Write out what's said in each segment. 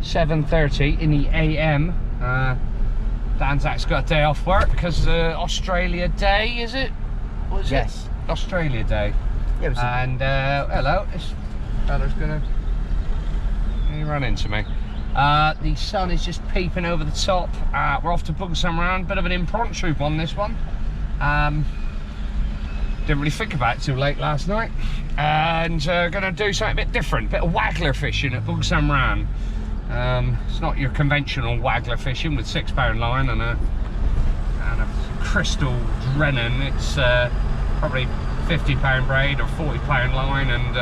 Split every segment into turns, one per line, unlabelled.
7:30 in the AM. Danzak's got a day off work because Australia Day, is it? What is
yes.
it? Australia Day.
Yeah,
and hello, this fella's gonna run into me. The sun is just peeping over the top. We're off to Bungsamran, bit of an impromptu on this one. Didn't really think about it too late last night, and gonna do something a bit different, bit of Waggler fishing at Bungsamran. It's not your conventional Waggler fishing with 6-pound line and a crystal Drennan. It's probably 50-pound braid or 40-pound line, and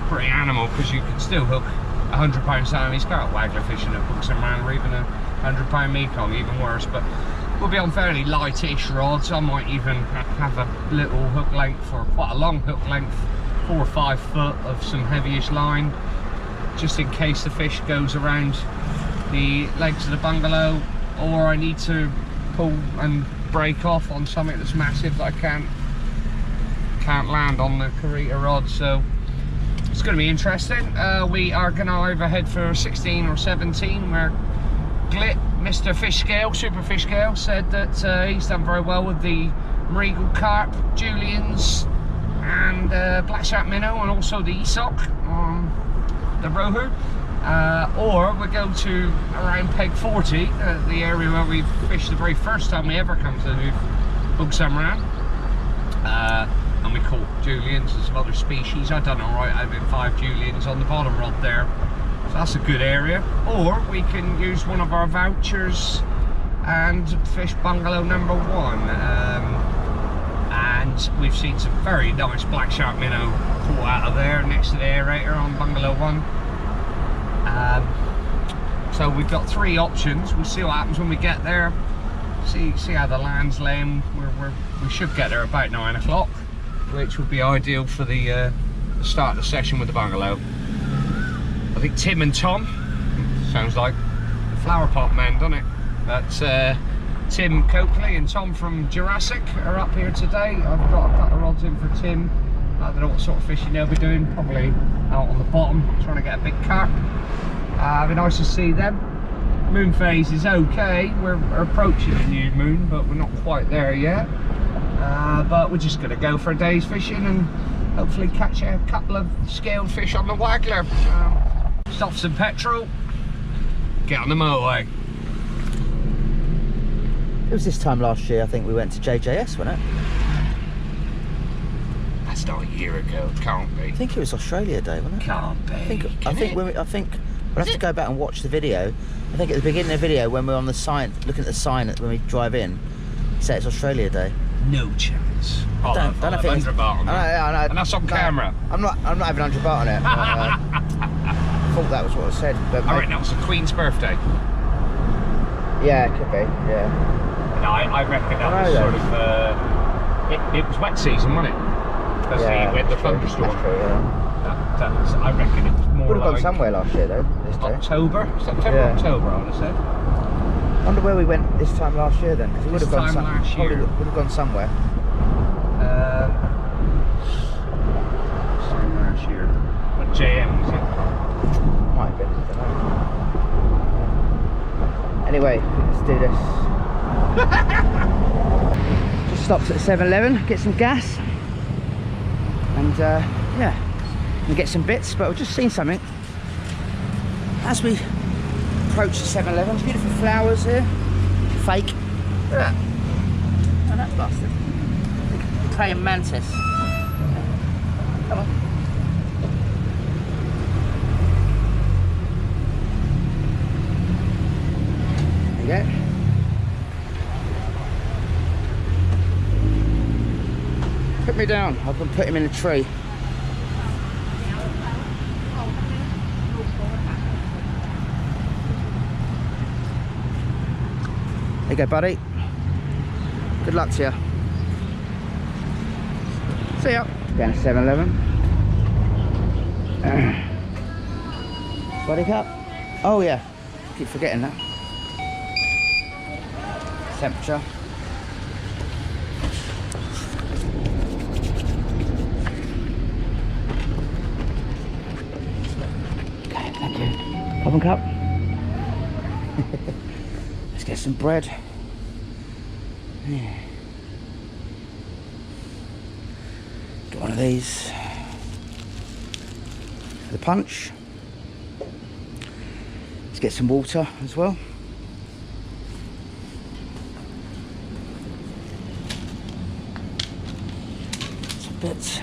pretty animal because you can still hook 100-pound Siamese carp Waggler fishing at Bungsamran, or even a 100-pound Mekong, even worse. But we'll be on fairly lightish rods. I might even have a little hook length, or quite a long hook length, 4 or 5 foot of some heavyish line, just in case the fish goes around the legs of the bungalow, or I need to pull and break off on something that's massive that I can't land on the Carita rod. So it's going to be interesting. We are going to either head for 16 or 17, where Glit, Mr. Fish Scale, Super Fish Scale, said that he's done very well with the Regal Carp, Julians, and Black Shark Minnow, and also the Esoc on the Rohu. Or we go to around Peg 40, the area where we fished the very first time we ever come to Bungsamran. And we caught Julians and some other species. I done alright out of 5 Julians on the bottom rod there. So that's a good area. Or we can use one of our vouchers and fish bungalow number 1. And we've seen some very nice black shark minnow caught out of there next to the aerator on bungalow 1. So we've got 3 options. We'll see what happens when we get there. See how the land's laying. We should get there about 9 o'clock, which would be ideal for the start of the session with the bungalow. I think Tim and Tom, sounds like flower pot men, doesn't it? That's Tim Coakley and Tom from Jurassic are up here today. I've got a couple of rods in for Tim. I don't know what sort of fishing they'll be doing, probably out on the bottom, trying to get a big carp. It'd be nice to see them. Moon phase is okay, we're approaching a new moon, but we're not quite there yet. But we're just going to go for a day's fishing and hopefully catch a couple of scaled fish on the Waggler. Stop some petrol, get on the motorway.
It was this time last year, I think we went to JJS, wasn't it?
That's not a year ago, it can't be.
I think it was Australia Day, wasn't it?
Can't be.
I think we'll have to go back and watch the video. I think at the beginning of the video, when we're on the sign, looking at the sign when we drive in, it said it's Australia Day.
No chance.
I don't think it's
100 baht on that.
I know.
And that's on camera.
I'm not having 100 baht on it. I thought that was what it said. But
I reckon that was the Queen's birthday.
Yeah, it could be. Yeah.
No, I reckon that was sort of. It was wet season, wasn't it? Because with the thunderstorm.
That's true, yeah.
I reckon it was more.
Would have
like
gone somewhere last year though. This day.
September, October, I would have said.
I wonder where we went this time last year then, because it would have gone
last year.
Would have gone somewhere.
Time last year. What JM was it?
Might have been. I don't know. Anyway, let's do this. Just stopped at 7-Eleven, get some gas, and yeah, and get some bits. But I've just seen something as we approach the 7-Eleven. Beautiful flowers here, fake. Look at that. Oh, that bastard. Praying mantis. Come on. There you go. Put me down. I can put him in a tree. There you go, buddy. Good luck to you. See ya. Down to 7-Eleven. Body cup. Oh yeah. Keep forgetting that. Temperature. Okay, thank you. Coffee cup. get some bread. Yeah. Get one of these for the punch. Let's get some water as well. Some bits.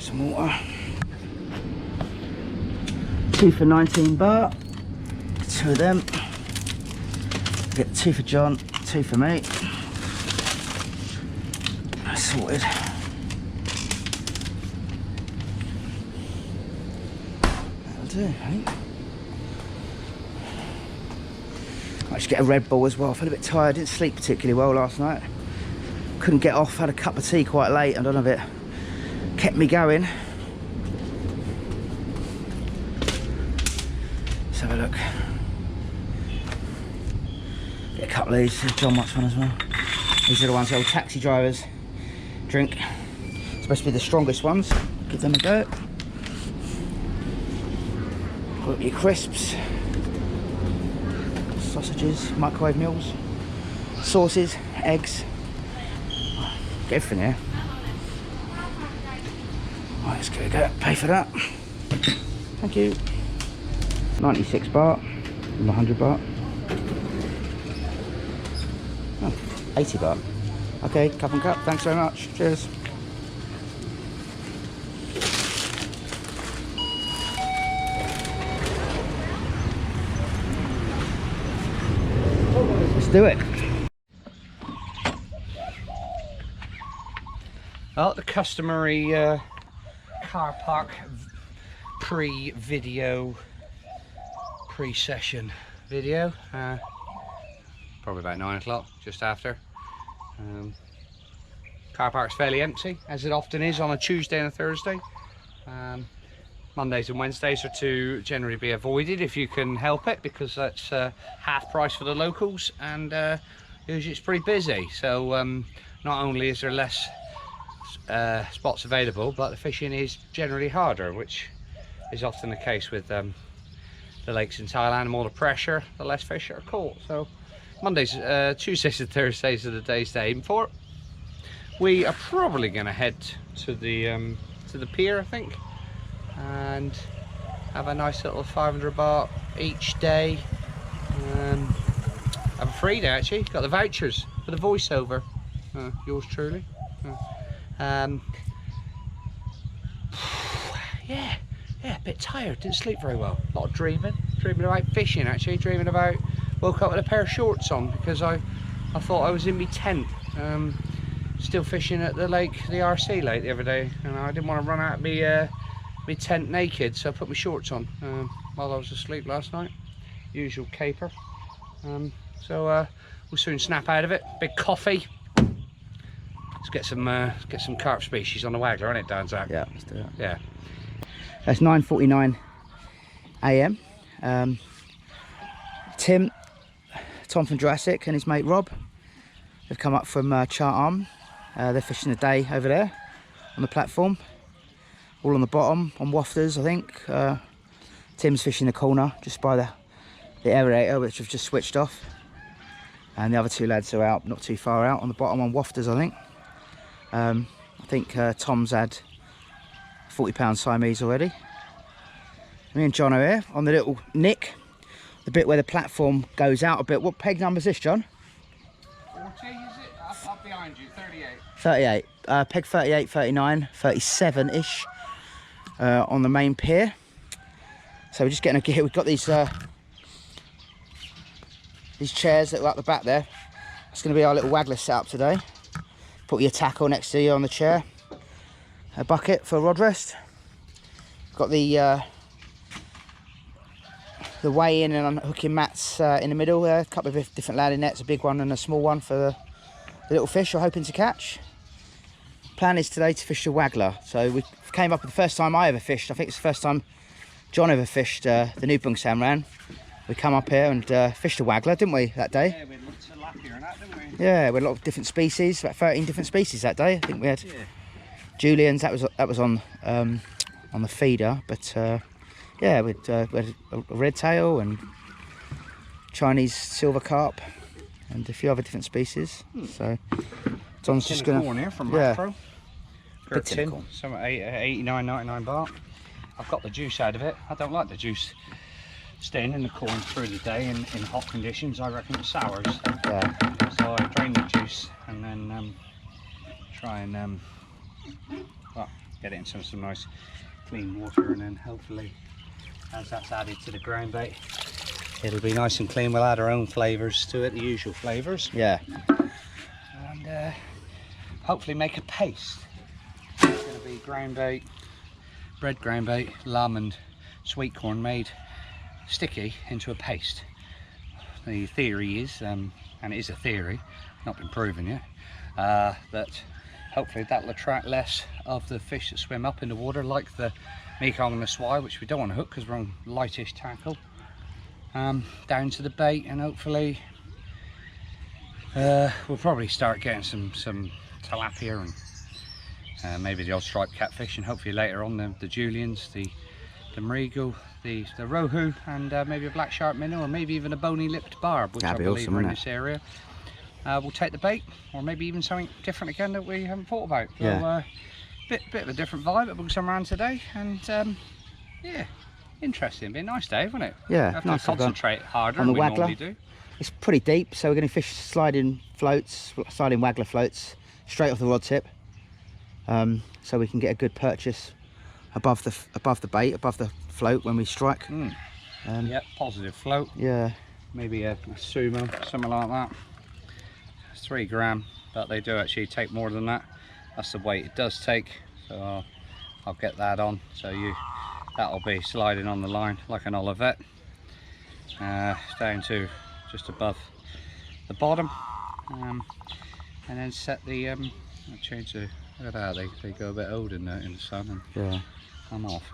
Some water. 2 for 19 baht. 2 of them. Get 2 for John, 2 for me. That's sorted. That'll do, I think. I should get a Red Bull as well. I feel a bit tired. Didn't sleep particularly well last night. Couldn't get off. Had a cup of tea quite late. I don't know if it kept me going. Let's have a look. Get a couple of these. John wants one as well. These are the ones the old taxi drivers drink. Supposed to be the strongest ones. Give them a go. Put up your crisps, sausages, microwave meals, sauces, eggs. Get everything here. Right, let's go. Pay for that. Thank you. 96 baht and 100 baht. Oh, 80 baht. Okay, cup and cup. Thanks very much. Cheers. Let's do it.
Well, the customary car park pre-session video. Probably about 9 o'clock, just after. Car park's fairly empty, as it often is on a Tuesday and a Thursday. Mondays and Wednesdays are to generally be avoided if you can help it, because that's half price for the locals, and usually it's pretty busy. So not only is there less spots available, but the fishing is generally harder, which is often the case with the lakes in Thailand. The more the pressure, the less fish are caught. So Mondays, Tuesdays and Thursdays are the days to aim for. We are probably going to head to the pier, I think, and have a nice little 500 baht each day. Have a free day actually. Got the vouchers for the voiceover. Yours truly. Yeah, a bit tired. Didn't sleep very well. A lot of dreaming about fishing actually. Dreaming about. Woke up with a pair of shorts on because I thought I was in my tent. Still fishing at the lake, the RC lake the other day, and I didn't want to run out of my tent naked, so I put my shorts on while I was asleep last night. Usual caper. So we'll soon snap out of it. Big coffee. Let's get some carp species on the Waggler, isn't it, Danzak?
Yeah, let's do it.
Yeah.
It's 9:49 AM. Tom from Jurassic and his mate Rob, they've come up from Chart Arm. They're fishing a day over there on the platform, all on the bottom, on wafters I think. Tim's fishing the corner just by the aerator, which I've just switched off, and the other two lads are out, not too far out, on the bottom on wafters I think. Tom's had 40-pound Siamese already. Me and John are here on the little nick, the bit where the platform goes out a bit. What peg number is this, John?
40, is it? Up behind you, 38.
38. Peg 38, 39, 37-ish on the main pier. So we're just getting a gear. We've got these chairs that are up the back there. It's going to be our little Waggler setup today. Put your tackle next to you on the chair. A bucket for a rod rest. Got the weigh in and unhooking mats in the middle there. A couple of different landing nets, a big one and a small one for the little fish we're hoping to catch. Plan is today to fish the Waggler. So we came up with the first time I ever fished. I think it's the first time John ever fished the new Bungsamran. We come up here and fished the Waggler, didn't we, that day?
Yeah, we had lots of tilapia and that, didn't we?
Yeah, we had a lot of different species, about 13 different species that day. I think we had Julian's, that was on on the feeder, but yeah, we had a red tail and Chinese silver carp and a few other different species. So John's just gonna
corn here from
yeah,
Macro.
big tin corn.
Some at 89.99 baht. I've got the juice out of it. I don't like the juice staying in the corn through the day in hot conditions. I reckon it sours.
Yeah.
So I drain the juice and then try and well, get it into some nice clean water, and then hopefully as that's added to the ground bait, it'll be nice and clean. We'll add our own flavours to it, the usual flavours.
Yeah.
And hopefully make a paste. It's going to be ground bait, bread ground bait, lamb and sweet corn made sticky into a paste. The theory is, and it is a theory, not been proven yet, that hopefully that'll attract less of the fish that swim up in the water, like the Mekong and the swai, which we don't want to hook because we're on lightish tackle, down to the bait, and hopefully we'll probably start getting some tilapia and maybe the odd striped catfish, and hopefully later on the juliens, the marigo, the rohu, and maybe a black shark minnow, or maybe even a bony lipped barb, which I believe are in this area. We'll take the bait, or maybe even something different again that we haven't thought about.
Yeah.
So bit of a different vibe at Bungsamran today, and yeah, interesting. Be a nice day, wouldn't it?
Yeah,
have
nice
to concentrate harder
on the
than we
Waggler.
normally do.
It's pretty deep, so we're going to fish sliding Waggler floats straight off the rod tip, so we can get a good purchase above the bait, above the float when we strike.
Yep, positive float.
Yeah.
Maybe a sumo, something like that. 3 gram, but they do actually take more than that. That's the weight it does take, so I'll get that on. So that'll be sliding on the line like an Olivet, down to just above the bottom, and then set the I'll change the, look at that, they go a bit old in the sun, and
Yeah.
I'm off.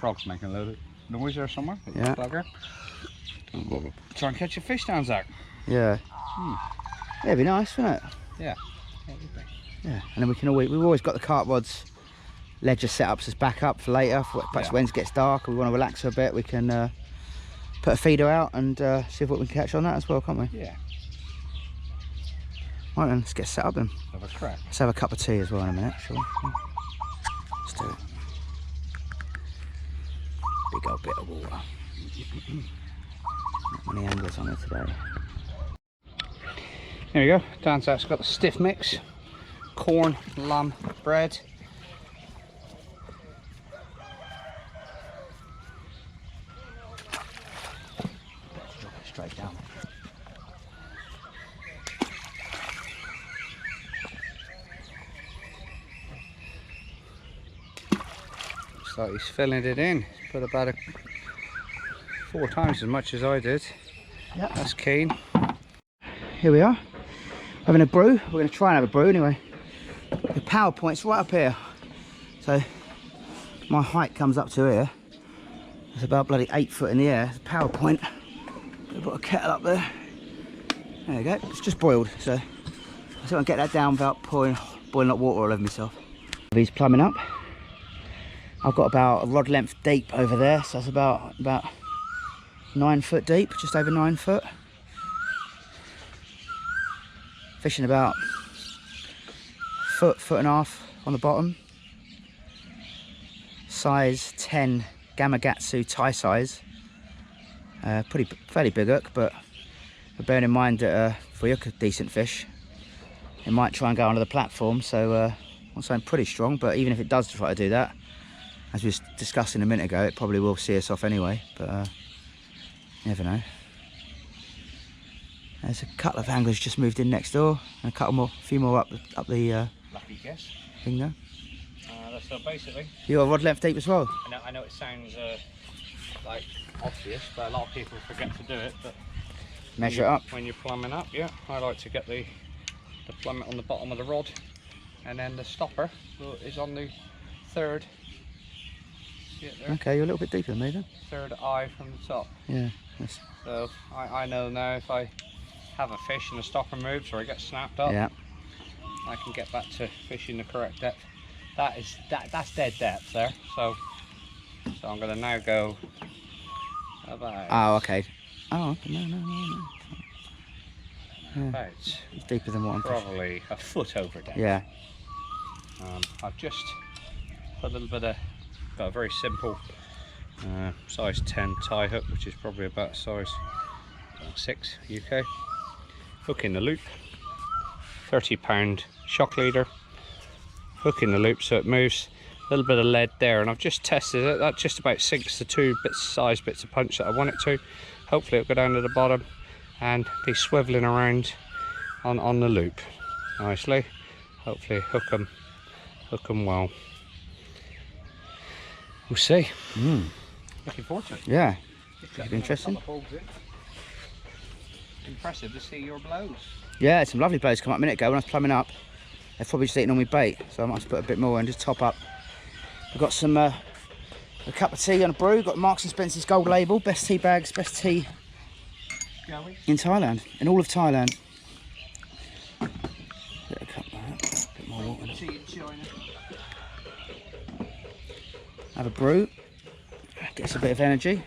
Frog's making a load of noise there somewhere.
Yeah.
Bugger. Try and catch a fish, Danzak.
Yeah. Yeah, it'd be nice, wouldn't it?
Yeah. Yeah, it would be.
Yeah. And then we've always got the carp rods ledger setups as backup for later. For perhaps when it gets dark, or we want to relax a bit, we can put a feeder out and see what we can catch on that as well, can't we?
Yeah.
Right then, let's get set up then.
Have a crack.
Let's have a cup of tea as well in a minute, shall we? Let's do it. Big old bit of water. Not many anglers on it today.
There we go. Danzak's got the stiff mix, corn, lamb, bread.
Straight down.
Looks like he's filling it in. Put about 4 times as much as I did.
Yep.
That's keen.
Here we are, having a brew. We're going to try and have a brew anyway. The power point's right up here, so my height comes up to here. It's about bloody 8 foot in the air. The power point. I've got a kettle up there. There we go. It's just boiled, so I think I'll get that down without boiling hot water all over myself. He's plumbing up. I've got about a rod length deep over there, so that's about 9 foot deep, just over 9 foot. Fishing about foot and a half on the bottom. Size 10 Gamakatsu Thai size. Fairly big hook, but bearing in mind that if we hook a decent fish, it might try and go onto the platform. So not saying pretty strong, but even if it does try to do that, as we were discussing a minute ago, it probably will see us off anyway. But you never know. There's a couple of anglers just moved in next door, and a few more up the
Lucky guess.
thing there.
So basically,
You're a rod length deep as well.
I know it sounds like obvious, but a lot of people forget to do it. But
Measure it up.
when you're plumbing up. Yeah, I like to get the plummet on the bottom of the rod, and then the stopper is on the third. See it there?
Okay, you're a little bit deeper than me then.
Third eye from the top.
Yeah.
So I know now if I have a fish and the stopper moves or it gets snapped up,
Yeah.
I can get back to fishing the correct depth that's dead depth there. So I'm going to now go about.
Oh, okay. Oh, no. Yeah.
About
It's deeper than what I'm fishing.
probably a foot over depth.
Yeah.
I've just put a little bit of, got a very simple size 10 tie hook, which is probably about size 6 UK. Hook in the loop, 30-pound shock leader. Hook in the loop so it moves. A little bit of lead there, and I've just tested it. That just about sinks the 2 size bits of punch that I want it to. Hopefully it'll go down to the bottom and be swiveling around on the loop nicely. Hopefully hook them well. We'll see. Looking forward to it.
Yeah. Should be interesting.
Impressive to see your blows.
Yeah, some lovely blows come up a minute ago when I was plumbing up. They've probably just eaten all my bait, so I might have to put a bit more and just top up. I've got some a cup of tea and a brew. Got Marks and Spencer's gold label, best tea bags, best tea in Thailand, in all of Thailand. Bit of cup like that. Bit more water. Have a brew. Gets a bit of energy.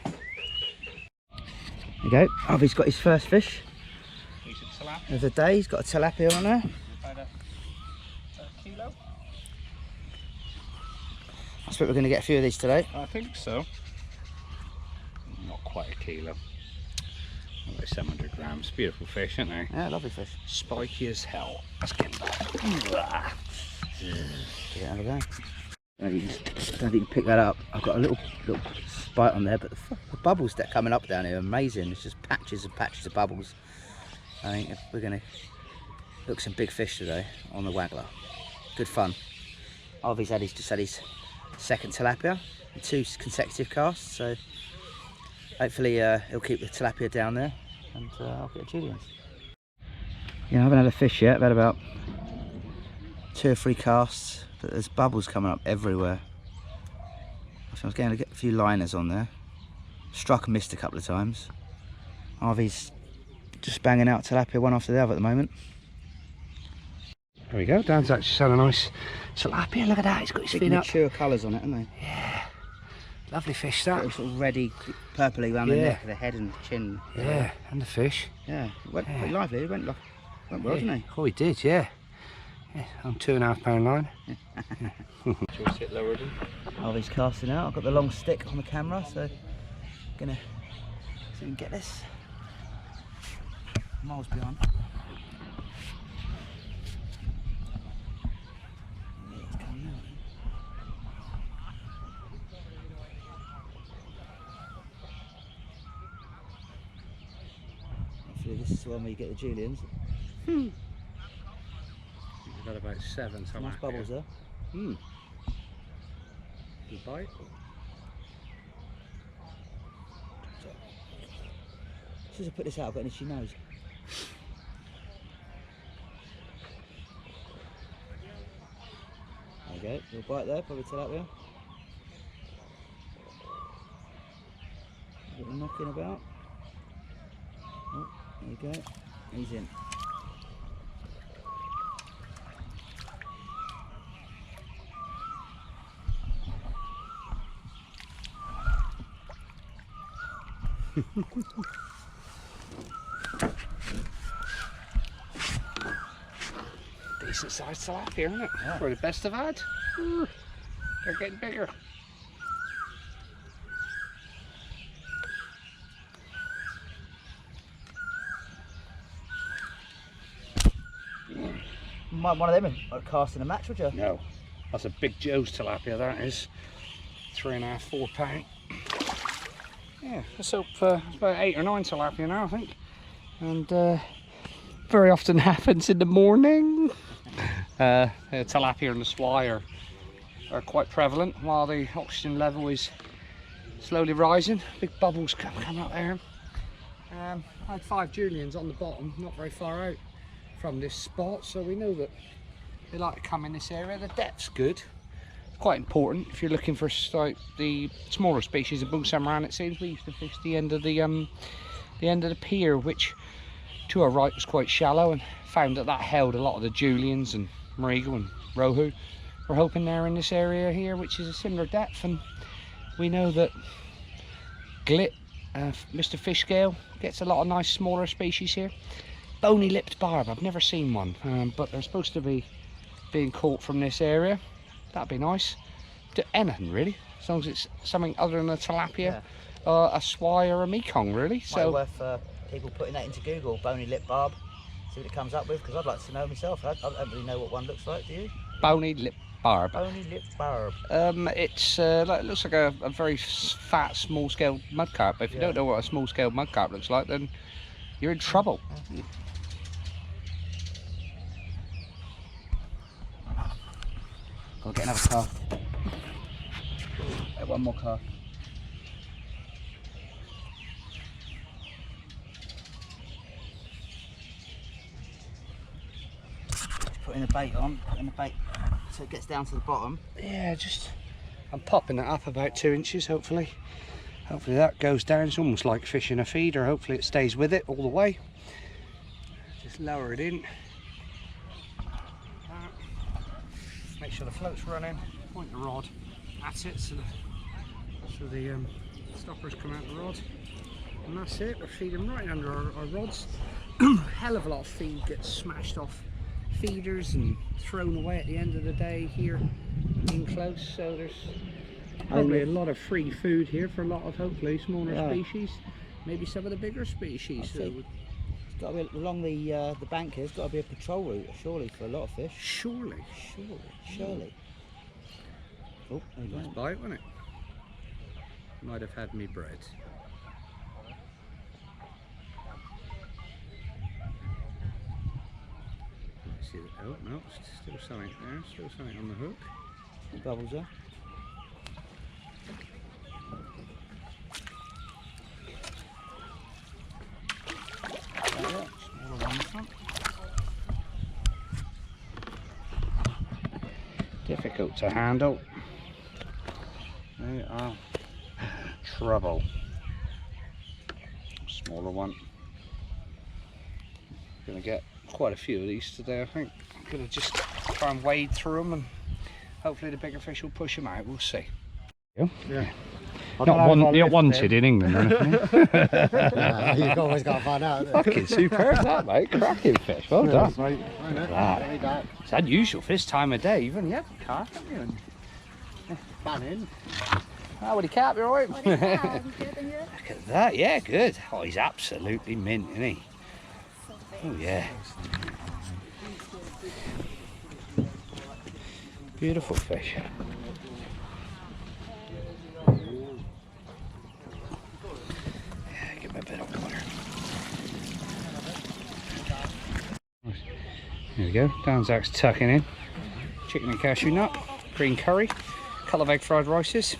There you go. Harvey's got his first fish of the day. He's got a tilapia on there.
About a kilo?
I expect we're going to get a few of these today.
I think so. Not quite a kilo. About 700 grams. Beautiful fish, aren't they?
Yeah, lovely fish.
Spiky as hell. Let's get that.
Yeah, have a go. I don't think you can pick that up. I've got a little spite on there, but the bubbles that are coming up down here are amazing. It's just patches and patches of bubbles. I think we're going to look some big fish today on the Waggler. Good fun. Harvey's just had his second tilapia in 2 consecutive casts, so hopefully he'll keep the tilapia down there, and I'll get a Julien's. Yeah, I haven't had a fish yet. I've had about 2 or 3 casts, but there's bubbles coming up everywhere. So I was going to get a few liners on there. Struck and missed a couple of times. Harvey's just banging out tilapia one after the other at the moment.
There we go. Dan's actually had a nice tilapia. Look at that. He's got his fin up.
Mature colours on it, haven't they?
Yeah. Lovely fish that.
Sort of reddy, purpley around the neck, the head and chin.
Yeah, and the fish.
Yeah, it went quite lively. It went well, didn't he?
Oh, he did, yeah. On 2.5 pound line. Shall we sit lower then?
Harvey's casting out. I've got the long stick on the camera, so I'm gonna see if we can get this. Miles behind. Yeah, it's coming out. Hopefully this is the one where you get the Julien's.
We've got about 7.
Nice bubbles there.
Good bite.
As soon as I put this out, I've got an itchy nose. There you go, little bite there, probably tilapia. A little knocking about. Oh, there you go, he's in.
Decent sized tilapia, isn't it? Yeah. We're the best I've had. They're getting bigger.
One of them casting a match, would you?
No, that's a big Joe's tilapia. That is 3.5, 4 pound. Yeah, let's hope it's about 8 or 9 tilapia now, I think. And very often happens in the morning. Tilapia and the swai are quite prevalent while the oxygen level is slowly rising. Big bubbles come up there. I had 5 Julien's on the bottom, not very far out from this spot, so we know that they like to come in this area. The depth's good. Quite important if you're looking for like the smaller species of Bungsamran. It seems we used to fish the end of the pier, which to our right was quite shallow, and found that held a lot of the Julien's and Marigo and Rohu. we're hoping they're in this area here, which is a similar depth, and we know that Glit, Mr. Fish Scale, gets a lot of nice smaller species here. Bony lipped barb, I've never seen one, but they're supposed to be being caught from this area. That'd be nice. Do anything really, as long as it's something other than a tilapia, a swai or a Mekong really. So
worth people putting that into Google, bony lip barb, see what it comes up with, because I'd like to know myself. I don't really know what one looks like, do you?
bony lip barb.
Bony lip barb.
It's it looks like a very fat small scale mud carp. If you don't know what a small scale mud carp looks like, then you're in trouble.
Gotta get another car. One more car. Putting the bait on, putting the bait so it gets down to the bottom.
Yeah, I'm popping it up about 2 inches, hopefully. Hopefully that goes down. It's almost like fishing a feeder. Hopefully it stays with it all the way. Just lower it in. Make sure the float's running. Point the rod at it so the stoppers come out the rod. And that's it. We're feeding right under our rods. Hell of a lot of feed gets smashed off feeders and thrown away at the end of the day here in close, so there's probably a lot of free food here for a lot of hopefully smaller species, maybe some of the bigger species.
It's got to be along the bank here. There's got to be a patrol route, surely, for a lot of fish. Surely. Oh,
nice bite, wasn't it? Might have had me bread. See that? Oh no, still something there. Still something on the hook.
Bubbles there. Smaller one this one.
Difficult to handle. They are trouble. Smaller one. Gonna get quite a few of these today, I think. I'm gonna just try and wade through them, and hopefully the bigger fish will push them out. We'll see.
Yeah.
Not wanted in England or anything.
You've always got to find out.
Fucking superb that, mate. Cracking fish. Well done.
Mate.
Right. It's unusual for this time of day. You've only had the carp, haven't you?
Banning.
How would he carp? You alright?
What do you have? Good and good?
Look at that. Yeah, good. Oh, he's absolutely mint, isn't he? Oh yeah. Beautiful fish. Yeah, give me a bit of water. There we go. Danzak's tucking in. Chicken and cashew nut, green curry, couple of egg fried rices.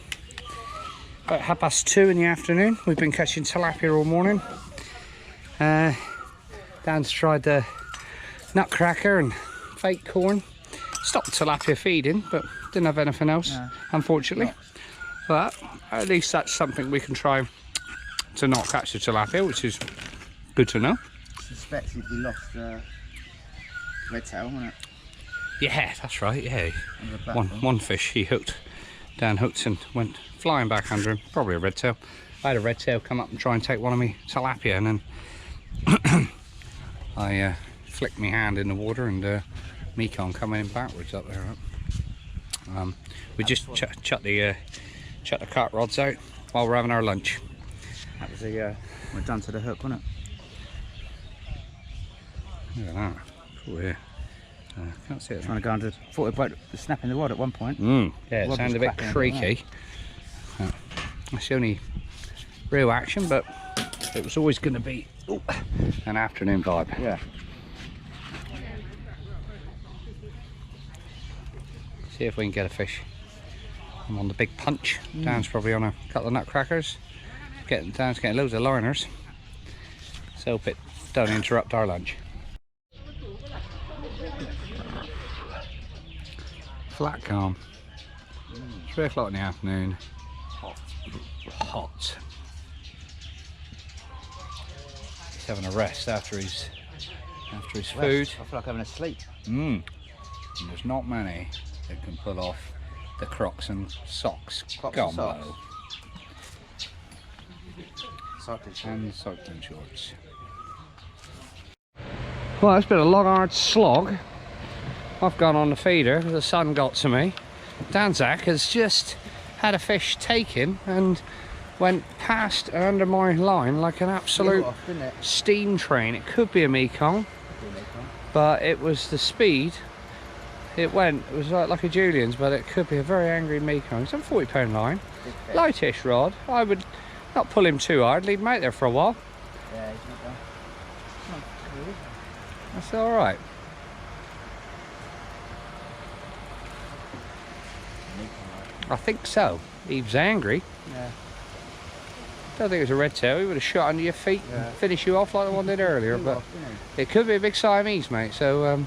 About 2:30 in the afternoon. We've been catching tilapia all morning. Dan's tried the nutcracker and fake corn. Stopped tilapia feeding, but didn't have anything else, unfortunately. But at least that's something we can try to not catch the tilapia, which is good to know.
Suspected we lost red tail, wasn't it?
Yeah, that's right. Yeah, one fish he hooked. Dan hooked and went flying back under him. Probably a red tail. I had a red tail come up and try and take one of me tilapia, and then I flicked my hand in the water, and Mekong coming in backwards up there. We just chucked the carp rods out while we're having our lunch.
That was we're done to the hook, wasn't it?
Look at that. Oh yeah. Can't see it.
Trying to go under. Thought it broke the snap in the rod at one point.
Yeah, it sounded a bit creaky. That's the only real action, but it was always going to be an afternoon vibe.
Yeah.
See if we can get a fish. I'm on the big punch. Dan's probably on a couple of nutcrackers. Dan's getting loads of liners. So hope it don't interrupt our lunch. Flat calm. 3 o'clock in the afternoon. Hot. He's having a rest after his food.
I feel like having a sleep.
There's not many. that can pull off the Crocs and socks
Crocs and
combo.
Cycling
And cycling shorts. Well, it's been a long hard slog. I've gone on the feeder, the sun got to me. Danzak has just had a fish taken and went past and under my line like an absolute steam train. It could be a Mekong, but it was the speed it went. It was like a Julian's, but it could be a very angry Mekong. It's a 40-pound line, lightish rod. I would not pull him too hard, leave him out there for a while.
Yeah, he's not done.
That's all right. I think so. He was angry.
Yeah.
Don't think it was a red tail. He would have shot under your feet and finish you off like the one did earlier. But it could be a big Siamese, mate. So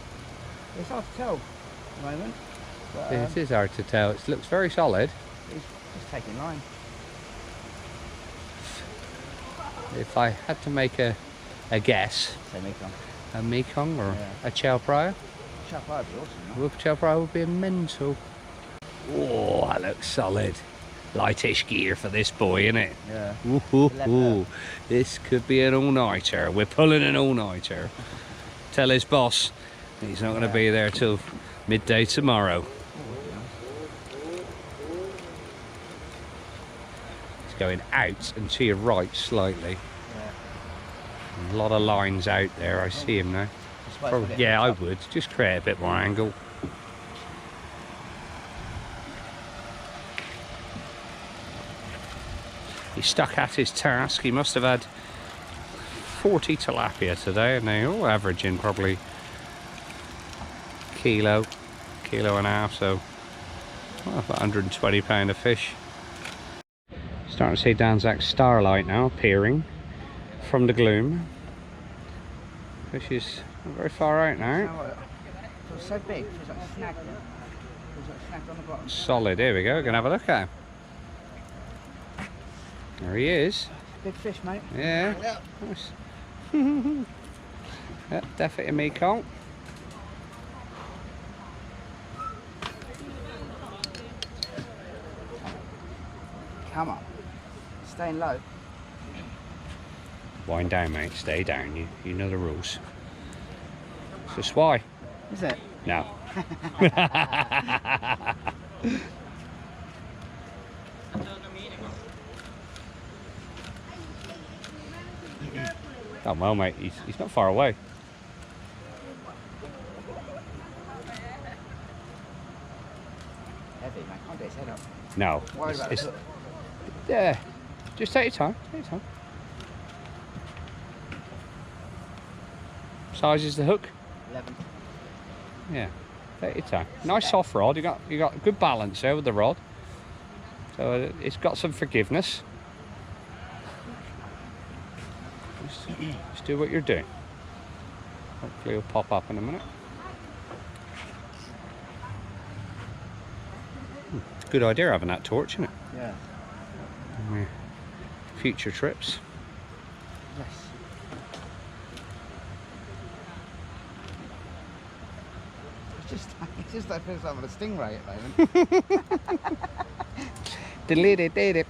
it's hard to tell at the moment. But,
it is hard to tell. It looks very solid.
He's just taking line.
If I had to make a guess,
Say Mekong.
a Mekong or a Chow Pryor.
Chow Pryor would be awesome. Right?
Chow Pryor would be a mental. Oh, that looks solid. Lightish gear for this boy, innit?
Yeah.
Ooh. This could be an all-nighter. We're pulling an all-nighter. Tell his boss he's not going to be there till midday tomorrow. It's going out and to your right slightly. A lot of lines out there. I see him now. Probably, yeah, I would. Just create a bit more angle. He stuck at his task. He must have had 40 tilapia today, and they're all averaging probably kilo and a half, so about 120 pound of fish. Starting to see Danzak's starlight now appearing from the gloom. Fish is not very far out now.
It's so big, it feels like snagged. It feels like snagged on the bottom.
Solid. Here we go. We're gonna have a look at him. There he is.
Big fish, mate.
Yeah. Nice. Yeah, definitely a Mekong.
Come on. Staying low.
Wind down, mate. Stay down. You know the rules. It's a swai.
Is it?
No. Oh well, mate. He's not far away.
Heavy, mate. Can't get his head up.
No.
Worried about the hook.
Yeah. Just take your time. Take your time. Size is the hook?
11.
Yeah. Take your time. Nice soft rod. You got good balance there with the rod. So it's got some forgiveness. Just do what you're doing. Hopefully it'll pop up in a minute. Good idea having that torch, isn't it?
Yeah.
Future trips.
Yes. It's just like feels like with a stingray at the moment.
Did it.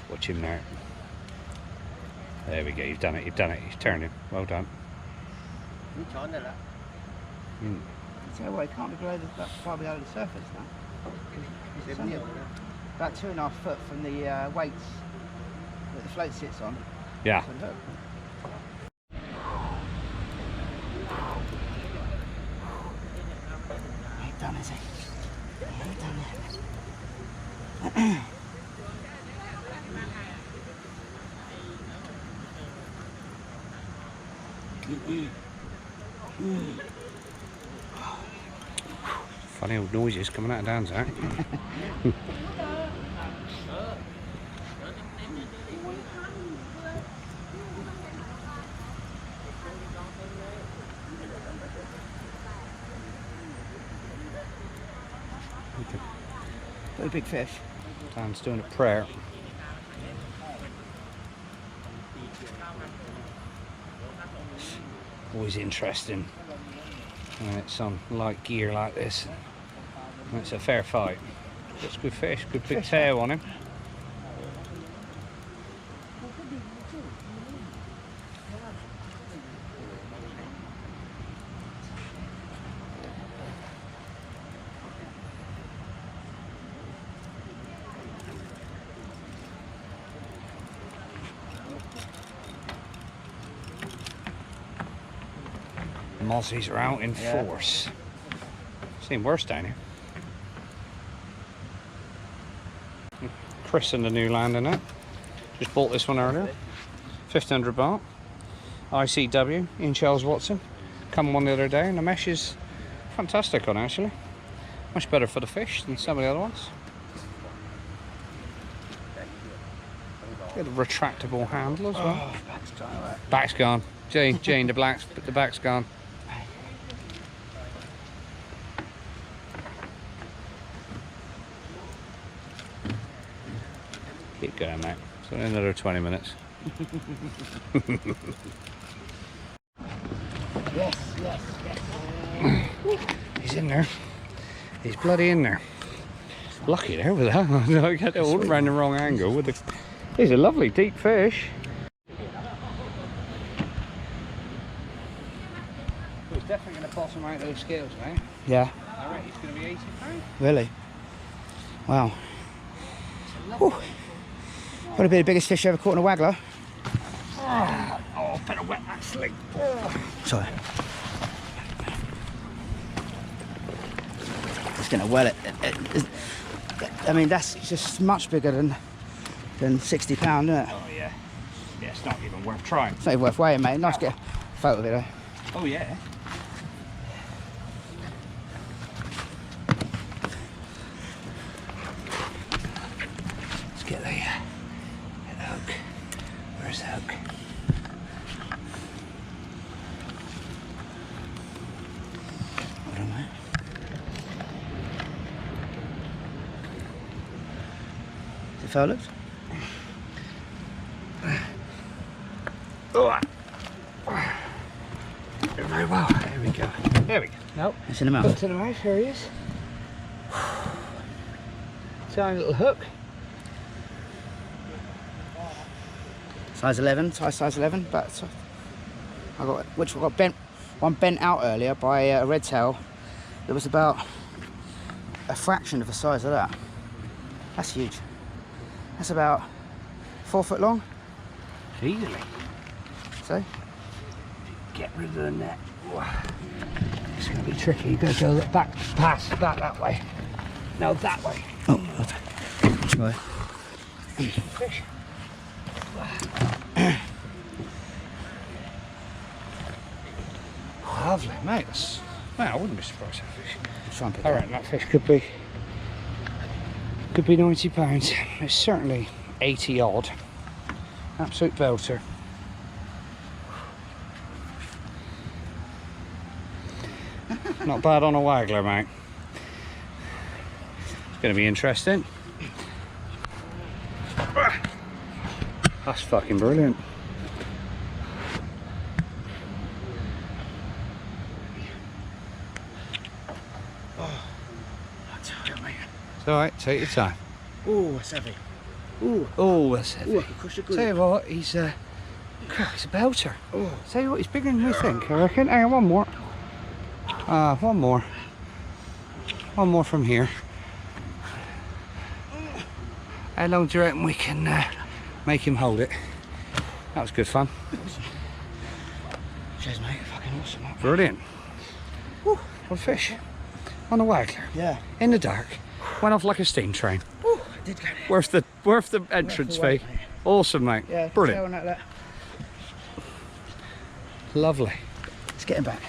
Watch him now. There we go. You've done it. He's turning. Well done.
So well, it can't be below that far below the surface now. It's only about 2.5 foot from the weights that the float sits on.
Yeah.
So look. Ain't done, is he? Ain't done it.
Funny old noises coming out of Danzak.
Very big fish.
Dan's doing a prayer. Always interesting and it's on light gear like this. And it's a fair fight. It's good fish, good big tail on him. Mozzies are out in force. Seen worse down here. Chris in the new land in it. Just bought this one earlier. 1500 baht. ICW in Charles Watson. Come one the other day, and the mesh is fantastic on actually. Much better for the fish than some of the other ones. Got a retractable handle as well.
Oh, back's gone.
Back's gone. Jane, the back's gone. Keep going, mate. So another 20 minutes.
Yes.
He's in there. He's bloody in there. Lucky there with that. I got it all around the wrong angle. With the... He's a lovely deep fish. He's definitely going to bottom out those scales, mate.
Yeah.
I reckon he's going to be 80 pounds.
Really? Wow. Whew. Probably be the biggest fish I ever caught in a waggler.
Oh, better wet that sling.
Sorry. It's going to well it. I mean, that's just much bigger than £60, isn't it?
Oh, yeah. Yeah, it's not even worth trying.
It's not even worth weighing, mate. Nice to get a photo of it, though.
Oh, yeah.
Let's get the hook. Where's the hook? Hold on, mate. Is it fouled?
Very well. There we go. There we go. Nope.
It's in the mouth.
Put to the mouth. Here he is. Tiny little hook.
Size 11, size 11, but I got one bent out earlier by a red tail. It was about a fraction of the size of that. That's huge. That's about 4 foot long.
Easily.
So
Get rid of the net. It's going to be tricky. You've got to go back past that way. No, that way.
oh, which way?
Fish. Lovely, mate. Mate, I wouldn't be surprised at fish.
Try and pick
I
it up.
reckon that fish could be £90. It's certainly 80 odd. Absolute belter. Not bad on a waggler, mate. It's going to be interesting. That's fucking brilliant. It's alright, take your time.
Oh, that's heavy. Ooh.
Oh, that's heavy.
Ooh, I could crush it good.
Tell you what, he's a belter. Oh. Tell you what, he's bigger than we think, I reckon. Hang on, one more. One more. One more from here. How long do you reckon we can make him hold it? That was good fun.
Cheers, mate. Fucking awesome.
Brilliant. Woo, what a fish. On a waggler.
Yeah.
In the dark. Went off like a steam train.
Woo, I did go there.
Worth the entrance
Worth the
fee.
wait, mate.
Awesome, mate.
Yeah.
Brilliant.
Like that.
Lovely.
Let's get him back.